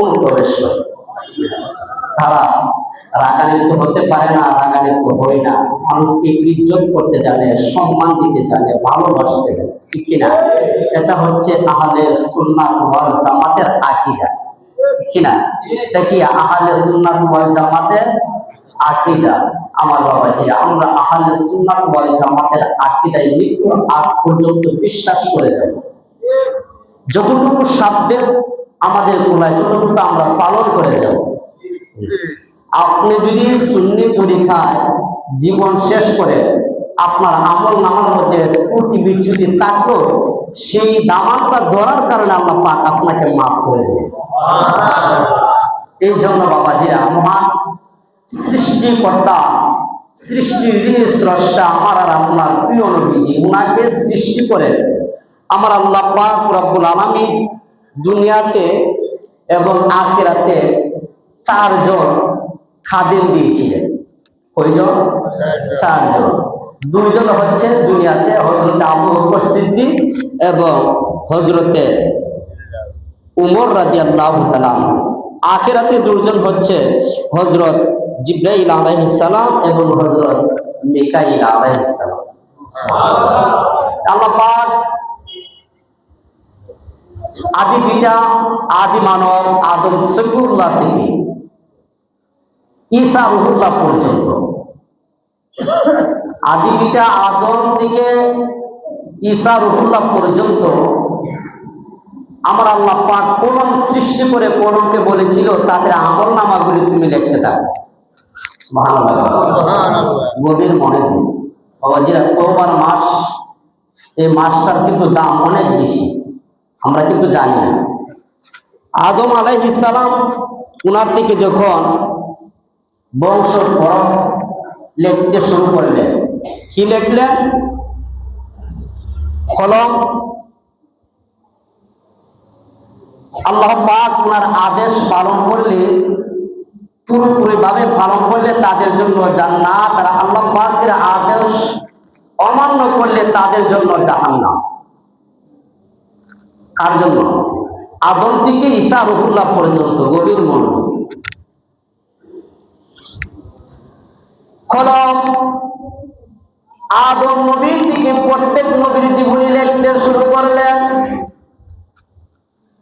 অনুপ্রবেশ করে। তারা রাগান্বিত হতে পারে না, রাগান্বিত হয় না, মানুষকে ইজ্জত করতে জানে, সম্মান দিতে জানে, ভালোবাসতে জানে, ঠিক কিনা? এটা হচ্ছে আহলে সুন্নাত ওয়াল জামাতের আকীদা, ঠিক কিনা? এটা কি আহলে সুন্নাত ওয়াল জামাতের আকীদা? আমার বাবাজি, আমরা আহলে সুন্নাত ওয়াল জামাতের আকীদায় মৃত্যুর আগ পর্যন্ত বিশ্বাস করে যাব। যতটুকু সাধ্যের আমাদের কোলায় ততটুকু আমরা পালন করে যাব। আপনি যদি সুন্নি তরিকায় জীবন শেষ করে আপনার আমল নামার মধ্যে ত্রুটি বিচ্যুতি থাকলো, সেই দামানটা ধরার কারণে আল্লাহ পাক আপনাকে মাফ করে দেবে। এই জন্য বাবাজিরা, মহান সৃষ্টিকর্তা, সৃষ্টির যিনি স্রষ্টা, আমার আর আপনার প্রিয় নবীজি, উনাকে সৃষ্টি করে আমার আল্লাহ পাক রব্বুল আলামিন দুনিয়াতে এবং আখিরাতে 4 জন খাদিম দিয়েছিলেন। কয়জন? 4 জন। 2 জন হচ্ছে দুনিয়াতে হযরত আবু বকর সিদ্দিক এবং হযরতে উমর রাদিয়াল্লাহু তাআলা। আখিরাতে 2 জন হচ্ছে হযরত জিবরাইল আলাইহিস সালাম এবং হযরত মিকাইল আলাইহিস সালাম। সুবহানাল্লাহ। আল্লাহ পাক আদি পিতা, আদি মানব আদম সফিউল্লাহ থেকে ঈসা রুহুল্লাহ পর্যন্ত, আদি পিতা আদম থেকে ঈসা রুহুল্লাহ পর্যন্ত আমার আল্লাহ পাক কলম সৃষ্টি করে কলমকে বলেছিল তাদের আমল নামাগুলি তুমি লিখতে থাকো। সুবহানাল্লাহ। গভীর মনোযোগ বাবাজিরা, তওবার মাস, এই মাসটার কিন্তু দাম অনেক বেশি, আমরা কিন্তু জানি না। আদম আলাইহিস সালাম উনার থেকে যখন বংশ পরম লিখতে শুরু করলেন, কি লিখলেন? কলম। আল্লাহ পাক উনার আদেশ পালন করলে, পুরোপুরি ভাবে পালন করলে তাদের জন্য জান্নাত, আর আল্লাহ পাকের আদেশ অমান্য করলে তাদের জন্য জাহান্নাম। কার জন্য? আদম থেকে ঈসা রুহুল্লাহ পর্যন্ত। গভীর মনোযোগ। কলম আদম নবী থেকে প্রত্যেক নবীর জীবনী লিখতে শুরু করলেন।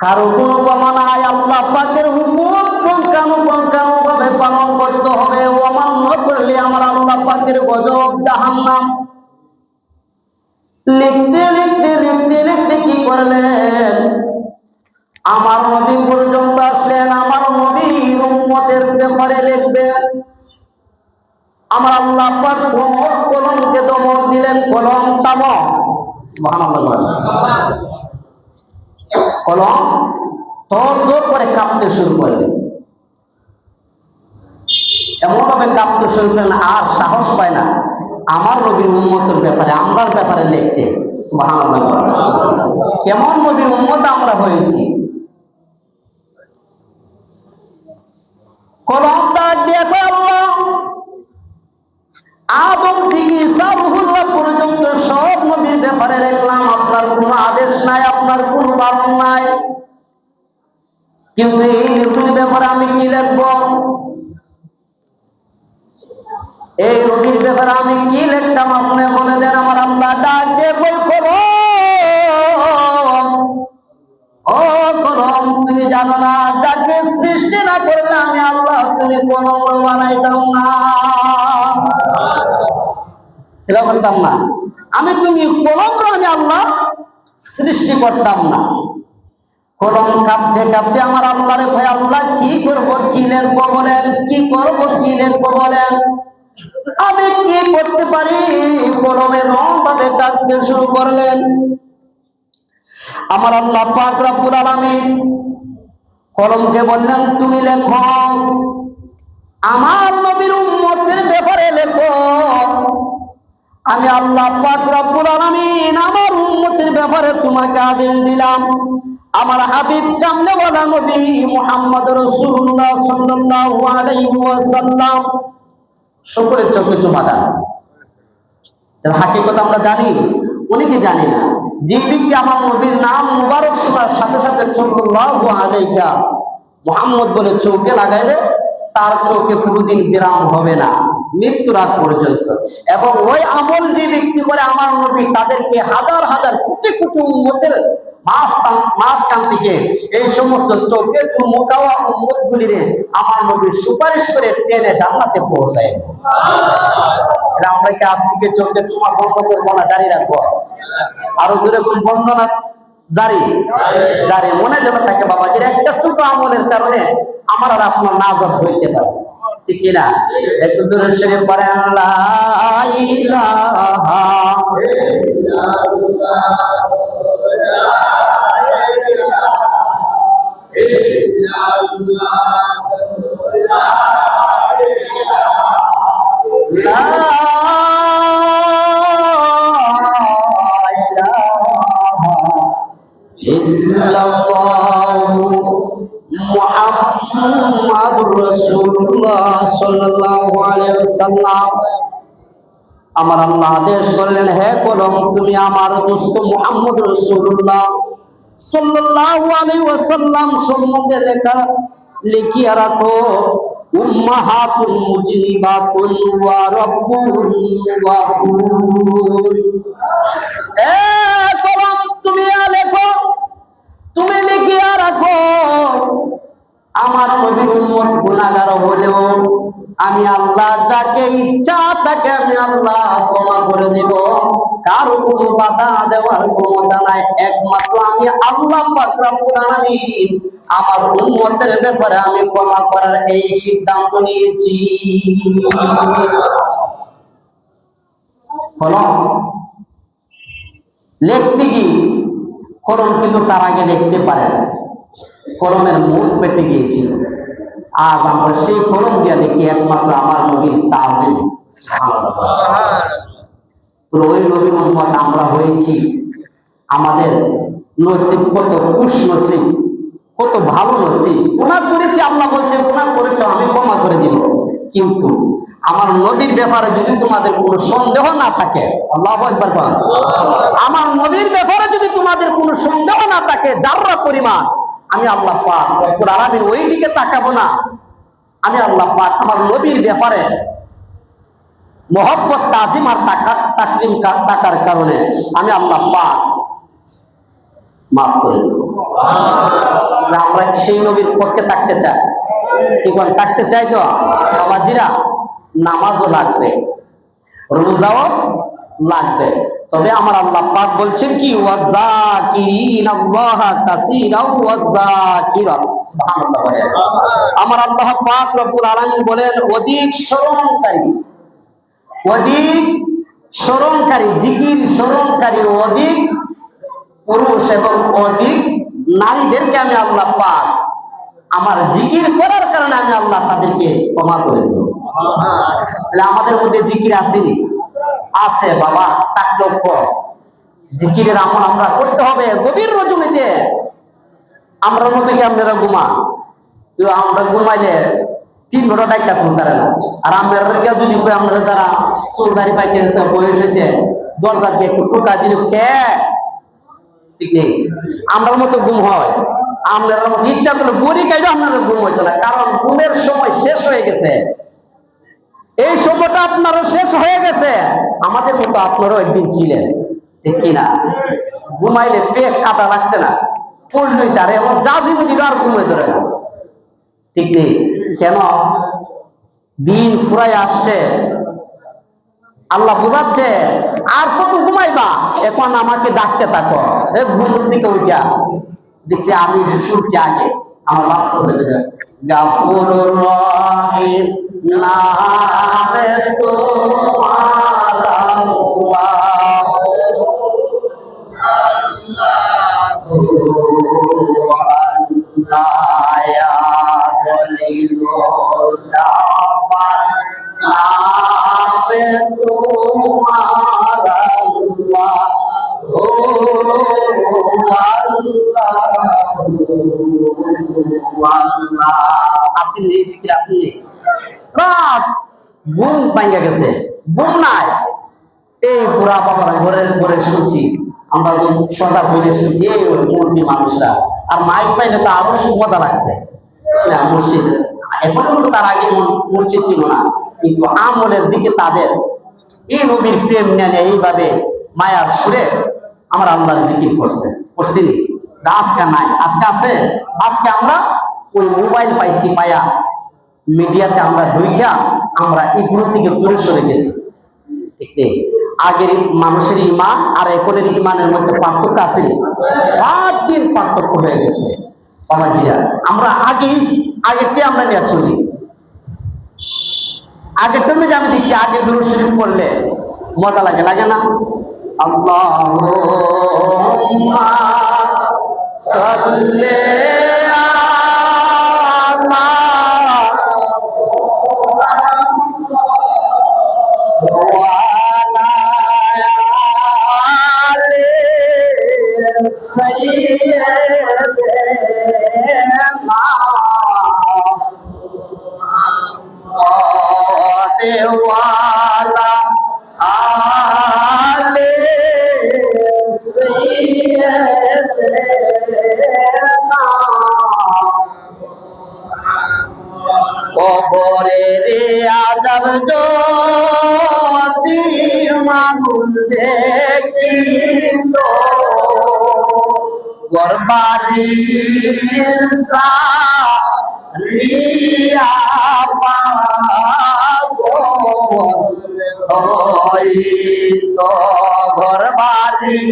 কারো কোনো প্রমাণ নাই, আল্লাহ পাকের হুকুম পুঙ্খানুপুঙ্খানুভাবে পালন করতে হবে, অমান্য করলে আমার আল্লাহ পাকের গজব, জাহান্নাম। লিখতে লিখতে লিখতে লিখতে কি করলেন? আমার নবী পর্যন্ত আসলেন। আমার নবীর উম্মতের ব্যাপারে লিখবেন। আমার আল্লাহ পাক কলমকে দমন দিলেন, কলম থামো। সুবহানাল্লাহ। কলম থরথর করে কাঁপতে শুরু করলেন। এমন ভাবে কাঁপতে শুরু করলেন আর সাহস পায় না আমার নবীর উম্মতের ব্যাপারে, আমরার ব্যাপারে লিখতে। সুবহানাল্লাহ। কেমন নবীর উম্মত আমরা হয়েছি? কলমটা দেখো আল্লাহ, আদম থেকে ঈসা রুহুল্লাহ পর্যন্ত সব নবীর ব্যাপারে লিখলাম। আপনার কোনো আদেশ নাই, আপনার কোনো বারণ নাই, কিন্তু এই নবীর ব্যাপারে আমি কি লিখব? এই নবীর ব্যাপারে আমি কি লিখতাম আপনি বলে দেন। আমার আল্লাহ ডাক দিয়ে বল, কলম, ও কলম, তুমি জানো না যাকে সৃষ্টি না করলে আমি আল্লাহ তুমি কলম বানাইতাম না, এটা করতাম না। আমি তুমি কলম, আমি আল্লাহ সৃষ্টি করতাম না। কলম কাঁপতে কাঁপতে আমার আল্লাহরে ভয়, আল্লাহ কি করবো, কি লিখবো বলেন, কি করবো, কি লিখবো বলেন, আমি কি করতে পারি? কলমে রং ভাবে কাঁদতে শুরু করলেন। আমার আল্লাহ পাক রব্বুল আলামিন কলমকে বললেন, তুমি লেখো, আমার নবীর উম্মতের ব্যাপারে লেখো। আমি আল্লাহ পাক রব্বুল আলামিন আমার উম্মতের ব্যাপারে তোমাকে আদেশ দিলাম। আমার হাবিব কামলেওয়ালা নবী মুহাম্মদ রাসূলুল্লাহ সাল্লাল্লাহু আলাইহি ওয়াসাল্লাম সকলের চোখে চুমা দেন। এর হাকিকত আমরা জানি, অনেকে জানি না। যে ব্যক্তি আমার নবীর নাম মুবারক শোনার সাথে সাথে সাল্লাল্লাহু আলাইহি মুহাম্মদ বলে চোখে লাগাইলে তার চোখে কোনোদিন বিরাম হবে না মৃত্যুর আগ পর্যন্ত। এবং ওই আমল যে ব্যক্তি করে আমার নবী তাদেরকে হাজার হাজার কোটি কোটি উম্মতের মাঝখান থেকে এই সমস্ত চোখে চুমুকা উম্মত গুলিরে আমার নবী সুপারিশ করে টেনে জান্নাতে পৌঁছায়। এটা আমরা কি আজ থেকে চোখে চুমা বন্ধ করবো না, জারি রাখবো? আরো যেরকম বন্ধ না জারি জারি মনে যেন থাকে বাবাজির একটা ছোট আমলের কারণে আমার আর আপনার নাজাত হইতে পারে, ঠিক কিনা? একটু দূরের সঙ্গে পরে লা ইলাহা আমার আল্লাহ আদেশ করলেন, হে কলম তুমি আমার দোস্ত মুহাম্মদ রাসূলুল্লাহ সাল্লাল্লাহু আলাইহি ওয়াসাল্লাম সম্বন্ধে লিখিয়া রাখো, উম্মাহাতুল মুজনিবাতুন ওয়া রাব্বুল গাফুর। এ কলম তুমি লেখো, তুমি লিখিয়া রাখো, আমার নবীর উম্মত গুনাহগার হলেও আমি আল্লাহ যাকে ইচ্ছা তাকে আমি আল্লাহ ক্ষমা করে দেব। কারো কোনো বাধা দেওয়ার ক্ষমতা নাই, একমাত্র আমি আল্লাহ পাক রব্বুল আলামিন আমার উম্মতের ব্যাপারে আমি ক্ষমা করার এই সিদ্ধান্ত নিয়েছি। কলম লিখতে কি কলম কিন্তু তার আগে লিখতে পারে না, কলমের মুখ পেটে গিয়েছিল। আজ আমরা সেই কলম দিয়ে দেখি একমাত্র আমার নবীর তাজিম। ওই নবীর উম্মত আমরা হয়েছি, আমাদের নসিব কত খুশ নসিব, কত ভালো নসিব। গুনাহ করেছি, আল্লাহ বলছে গুনাহ করেছো আমি ক্ষমা করে দিব। কিন্তু আমার নবীর ব্যাপারে যদি তোমাদের কোনো সন্দেহ না থাকে, আল্লাহু আকবার বলেন, আমার নবীর ব্যাপারে যদি তোমাদের কোনো সন্দেহ না থাকে যাররা পরিমাণ, আমি আল্লাহ পাক রব্বুল আলামিন ওই দিকে তাকাবো না। আমি আল্লাহ পাক আমার নবীর ব্যাপারে মহব্বত তাজিম আর তাকরিম থাকার কারণে আমি আল্লাহ পাক মাফ করে দেব। আমরা সেই নবীর পক্ষে থাকতে চাই, কি কোন থাকতে চাই তো বাবাজিরা? নামাজও লাগবে, রোজাও লাগবে, তবে আমার আল্লাহ পাক বলছেন কি ওয়াযাকিরিনাল্লাহা কাসীরাও ওয়াযাকিরাত। সুবহানাল্লাহ বলেন। আমার আল্লাহ পাক রব্বুল আলামিন বলেন অধিক স্মরণকারী জিকির স্মরণকারী অধিক পুরুষ এবং অধিক নারীদেরকে আমি আল্লাহ পাক আমার জিকির করার কারণে আমি আল্লাহ তাদেরকে ক্ষমা করে দেব। তাহলে আমাদের মধ্যে জিকির আসেনি? আছে বাবা, থাকলেও কম। জিকিরের আমল আমরা করতে হবে গভীর রজনীতে। আমরা মতো কি আপনারা আমরা ঘুমাইলে 3 ঘন্টা ডাক্তার তুলতে না। আর আমরা যদি আমরা যারা চুলদারি পাইতে বয়স হয়েছে দরজা দিয়ে একটু টোকা দিল কে, ঠিক নেই, আমরার মতো ঘুম হয়। আপনার ইচ্ছা করলে বড়ি কাইলেও আপনারা ঘুম হইতো না, কারণ ঘুমের সময় শেষ হয়ে গেছে। এই সময়টা আপনারও শেষ হয়ে গেছে, আমাদের মতো আপনারাও একদিন ছিলেন, ঠিক কিনা? ঘুমাইলে ফেক কাটা লাগছে না, ফুল লইছে, আর এখন যা জীবন দিল আর ঘুমাই ধরে না, ঠিক নেই। কেন? দিন ফুরাই আসছে, আল্লাহ বুঝাচ্ছে আর কত ঘুমাইবা, এখন আমাকে ডাকতে থাকো। ঘুমের দিকে উঠা দেখছি আমি শুনছি আগে আমার বাচ্চা গাফুরুর রহিম নামে তোমার আল্লাহ, আল্লাহ বলিল নামে তোমার আল্লাহ, ও আসেননি জিকির আসেননি। রাত ঘুম ভাঙ্গা গেছে, ঘুম নাই। এই বুড়া বাবারা ঘরে শুনছি, আমরা সজাগ হইলে শুনছি এই মুরব্বী মানুষরা, আর মাইক পাইলে তো আরো মজা লাগছে। না মসজিদ এখন তো তার আগে মসজিদ ছিল না, কিন্তু আমলের দিকে তাদের এই নবীর প্রেম নেনে এইভাবে মায়ার সুরে আমরা আল্লাহর জিকির করছিনি। আজকে নাই, আজকে আছে। আজকে আমরা ওই মোবাইল পাইছি পায়া মিডিয়াতে আমরা ঢুইখা আমরা এগুলো থেকে দূরে সরে গেছি। ঠিক নেই, আগের মানুষের ইমান আর এখনের ইমানের মধ্যে পার্থক্য আছে, রাত দিন পার্থক্য হয়ে গেছে। বাবাজিরা আমরা আগেরকে আমরা নিয়ে চলি। আগের টাইমে যে আমি দেখছি আগের দুরূদ শরীফ পড়লে মজা লাগে, লাগে না? আল্লাহুম্মা সাল্লি আলা ওয়া আলা আলি সাইয়্যিদিনা দেওয়ালা আলে সাইয়্যিদিনা কবরের আযাব যদি মানুষ দেখিত গরবারি সারিয়া হইত ঘরবারি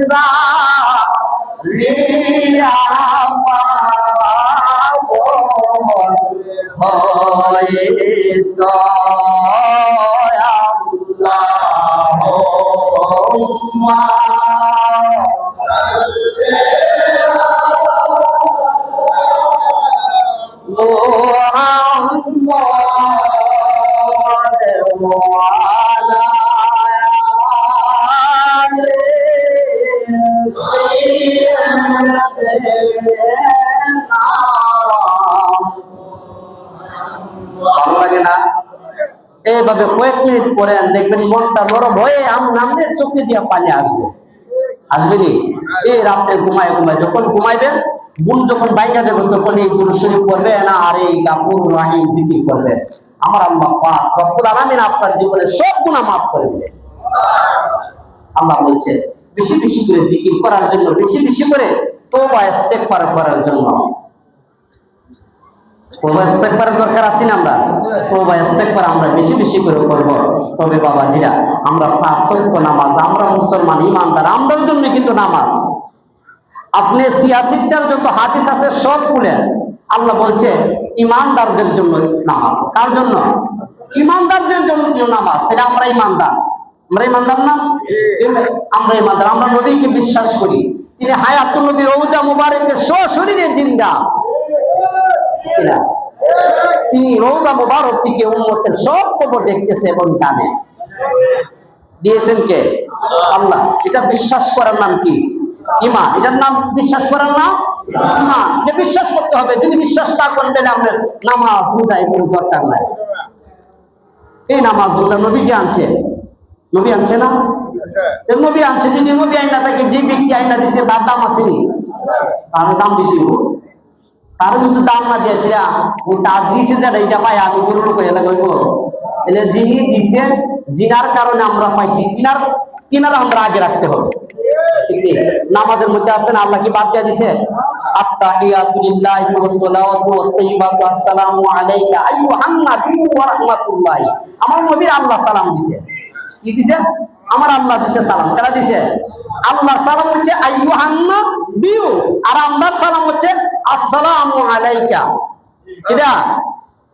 সারিয়া হইত আল্লাহুম্মা এইভাবে কয়েক মিনিট পরে দেখবেন মনটা নরম হয়ে আমনে চোখে দিয়া পানি আসবে, আসবে নি? এই রাতে ঘুমায় যখন ঘুমাইবেন ঘুম যখন বাইকা যাবে তখন এই দুরূদ শরীফ পড়বেন আর এই গাফুর রাহিম জিকির করবেন। আমার আল্লাহ পাক রব্বুল আলামিন আপনার জীবনে সব গুনাহ মাফ করে দিবেন। আল্লাহ বলছে বেশি বেশি করে জিকির করার জন্য, বেশি বেশি করে তওবা ইস্তেগফার করার জন্য। তওবা ইস্তেগফারের দরকার আছে না? আমরা তওবা ইস্তেগফার আমরা বেশি বেশি করে করব। তবে বাবাজিরা আমরা পাঁচ ওয়াক্ত নামাজ, আমরা মুসলমান ইমানদার, আমরার জন্য কিন্তু নামাজ। আপনি সিয়াসিটার যত হাদিস আছে সব খুলেন, আল্লাহ বলছে ইমানদারদের জন্য নামাজ। কার জন্য? ইমানদারদের জন্য নামাজ। তাহলে আমরা ইমানদার, আমরা ইমানদার না? আমরা ইমানদার, আমরা নবীকে বিশ্বাস করি। তিনি হায়াতুন নবী রওজা মুবারকে সশরীরে জিন্দা। তিনি রওজা মুবারক থেকে উম্মতের সব খবর দেখতেছে এবং জানে। দিয়েছেন কে? আল্লাহ। এটা বিশ্বাস করার নাম কি? ঈমান। এটার নাম বিশ্বাস করার নাম ঈমান। এটা বিশ্বাস করতে হবে। যদি বিশ্বাস না করেন তাহলে আপনার নামাজ রোজায় কোনো দরকার নাই। এই নামাজ রোজা নবী যে আনছে, নবী আনছে না? নবী আনছে। যদি নবী আইনা থাকে, যে ব্যক্তি আইনা দিচ্ছে তার দাম আসেনি, তার দাম দিতে হবে। তার যদি দাম না দিয়ে সে তার দিয়েছে যে এইটা পাই আমি গরু লোক এলাকা হইব, তাহলে যিনি দিচ্ছে জিনার কারণে আমরা পাইছি, কিনার আমরা আগে রাখতে হবে। নামাজের মধ্যে আছেন আল্লাহ কি বাদ দিয়ে দিছে? আত্তাহিয়াতু লিল্লাহি ওয়া সালাওয়াতু ওয়াত তাইয়্যিবাতু আসসালামু আলাইকা আইয়ুহান নাবিয়্যু ওয়া রাহমাতুল্লাহি। আমার নবীর আল্লাহ সালাম দিছে। কি দিছে? আমার আল্লাহ দিছে সালাম। কারা দিছে? আল্লাহ সালাম হচ্ছে আইয়ুহান নাবিয়্যু, আর আমার সালাম হচ্ছে আসসালামু আলাইকা। এটা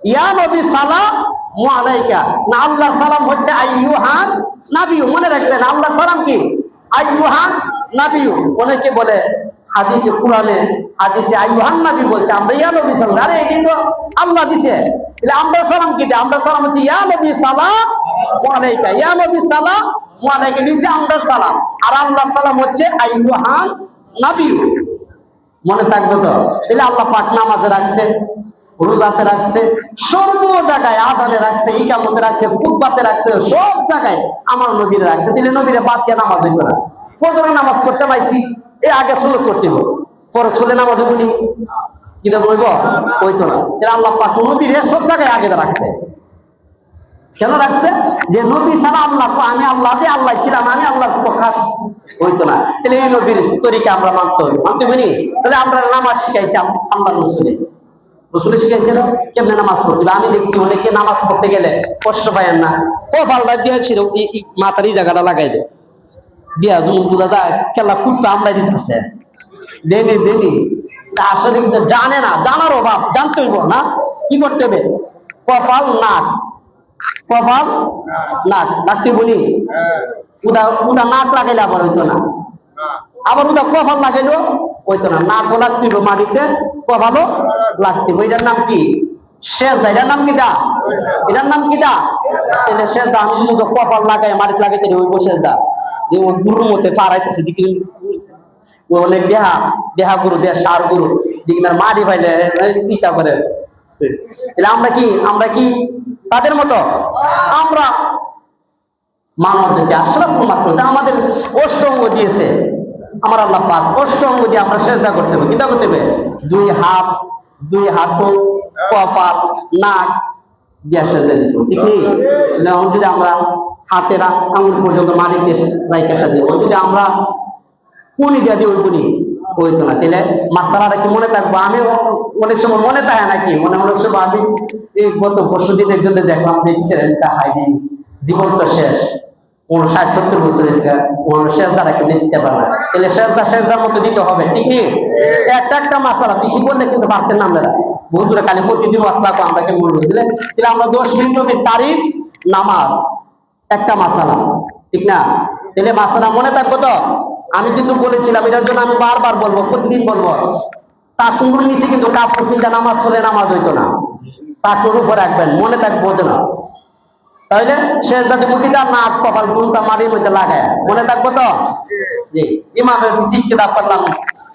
ইয়া নবী সালামু আলাইকা না, আল্লাহর সালাম হচ্ছে আইয়ুহান নাবিয়্যু। মনে রাখবেন আল্লাহর সালাম কি? আইয়ুহান নাবিয়্যু। অনেকে বলে হাদিসে, কুরআনে হাদিসে আইয়ুহান নবী বলছে, আমরা ইয়া নবী সালাম। আরে এটা তো আল্লাহ দিছে, তাহলে আমরা সালাম কি? আমরা সালাম হচ্ছে ইয়া নবী সালামু আলাইকা। ইয়া নবী সালামু আলাইকা নিচে আমরা সালাম, আর আল্লাহর সালাম হচ্ছে আইয়ুহান নাবিয়্যু। মনে থাকবে তো? তাহলে আল্লাহ পাক নামাজে রাখছে, রোজাতে রাখছে, সর্ব জায়গায় আযানে রাখছে, ইকামতে রাখছে, খুতবাতে রাখছে, সব জায়গায় আমার নবীরে রাখছে। তাহলে নবীরে বাদ দিয়ে নামাজ হইব না? ফজরের নামাজ পড়তে পাইছি, এ আগে সুন্নাত করতে হবে, পরে সুন্নাত নামাজ হইবনি। কিন্তু বলব হইতো না। তাহলে আল্লাহ পাক নবীর সব জায়গায় আগে রাখছে। কেন রাখছে? যে নবী ছাড়া আল্লাহ, আমি আল্লাহ দিয়ে আল্লাহ ছিলাম, আমি আল্লাহর প্রকাশ হইতো না। তাহলে এই নবীর তরিকা আমরা মানতে হবে, মানতে পারি। তাহলে আমরা নামাজ শিখাইছি আল্লাহ রসুলে শিখাইছিল কেমনে নামাজ পড়তে হবে। আমি দেখছি অনেকে নামাজ পড়তে গেলে কষ্ট পায়েন না, কপালটা দিয়েছিল মাথার এই জায়গাটা লাগাই দেয় দিয়া যখন বোঝা যায় খেলা কুটটা আমরা দিতেছে দেনি দেনি। তা আসলে কিন্তু জানে না, জানার অভাব, জানতে হইব না কি করতে হবে। কপাল নাক, কপাল নাক ডাকতে বলি, উদা উদা নাক লাগাইলে আবার হইতো না, আবার উদা কপাল লাগাইলেও হইতো না। নাকও লাগতে হইব মাটিতে, কপালও লাগতে হইব। এটার নাম কি? সেজদা। এটার নাম কি দা? এটার নাম কি দা? তাহলে সেজদা আমি যদি কপাল লাগাই মাটিতে লাগাইতে হইব সেজদা। যে ও গুরুর মধ্যে ফারাইতেছে দিকে অনেক দেহা দেহা গুরু দেহ সার গুরু দিকে মাটি পাইলে ইটা করে। তাহলে আমরা কি তাদের মতো? আমরা মানব জাতি আশরাফুল মাখলুক, আমাদের অষ্টঙ্গ দিয়েছে আমার আল্লাহ পাক। অষ্টঙ্গ দিয়ে আমরা সেজদা করতে হবে। কিটা করতে হবে? দুই হাঁটু, কপাল, নাক দিয়া সেজদা দিতে হবে, ঠিক নেই? যদি আমরা হাতের আঙুল পর্যন্ত মাটিতে রাইখা সেজদা দিব, যদি আমরা কোনি দিয়া দিয়ে ওই হইতো না। তাহলে মাসালাটা কি মনে থাকবো? আমি অনেক সময় মনে থাকে নাকি, অনেক সময় আমি এই গত পরশু দিন একজনকে দেখলাম, দেখছিলেন হাইডি জীবন তো শেষ, 60-70 বছর সেজদারা কেউ নিতে পারে না। তাহলে সেজদার মতো দিতে হবে, ঠিক নেই? একটা মাসালা বেশি বললে কিন্তু পারতেন না আমরা বহুদূরে খালি প্রতিদিন অতলাকে আমরা কেন বলবো। দিলে তাহলে আমরা 10 মিনিট তারিফ নামাজ একটা মাসালা, ঠিক না? তাহলে মাসালা মনে থাকবো তো? আমি কিন্তু বলেছিলাম, এটার জন্য আমি বারবার বলবো, প্রতিদিন বলবো, টাকুর নিচে কিন্তু কাপড় ফিলটা নামাজ হলে নামাজ হইতো না। টাকুর উপর রাখবেন, মনে থাকবো না। তাহলে সেজদা দিব কিটা? নাক কপাল দুলটা মাটির মধ্যে লাগায়, মনে থাকবো তো? জি। ইমামের ফিজিক কিতাব করলাম,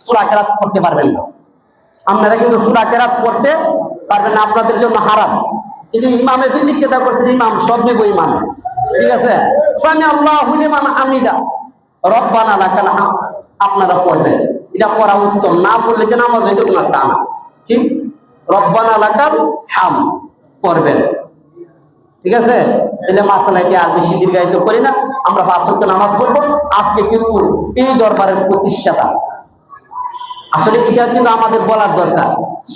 সূরা কেরাত পড়তে পারবেন না আপনারা, কিন্তু সূরা কেরাত পড়তে পারবেন না, আপনাদের জন্য হারাম। কিন্তু ইমামের ফিজিক কিতাব করছেন ইমাম, সব নিব ইমাম, ঠিক আছে? সামি আল্লাহু লিমান হামিদা রব্বানা লাকাল হামদ আপনারা পড়বেন। এটা পড়া উত্তম, না পড়লে যে নামাজ হইতো না তা না, ঠিক? রব্বানা লাকাল হামদ পড়বেন, ঠিক আছে? তাহলে মাসালাকে আর বেশি দীর্ঘায়িত করি না, আমরা 5 ওয়াক্ত নামাজ পড়বো। আজকে কিন্তু এই দরবারের প্রতিষ্ঠাতা, আসলে এটা কিন্তু আমাদের বলার দরকার।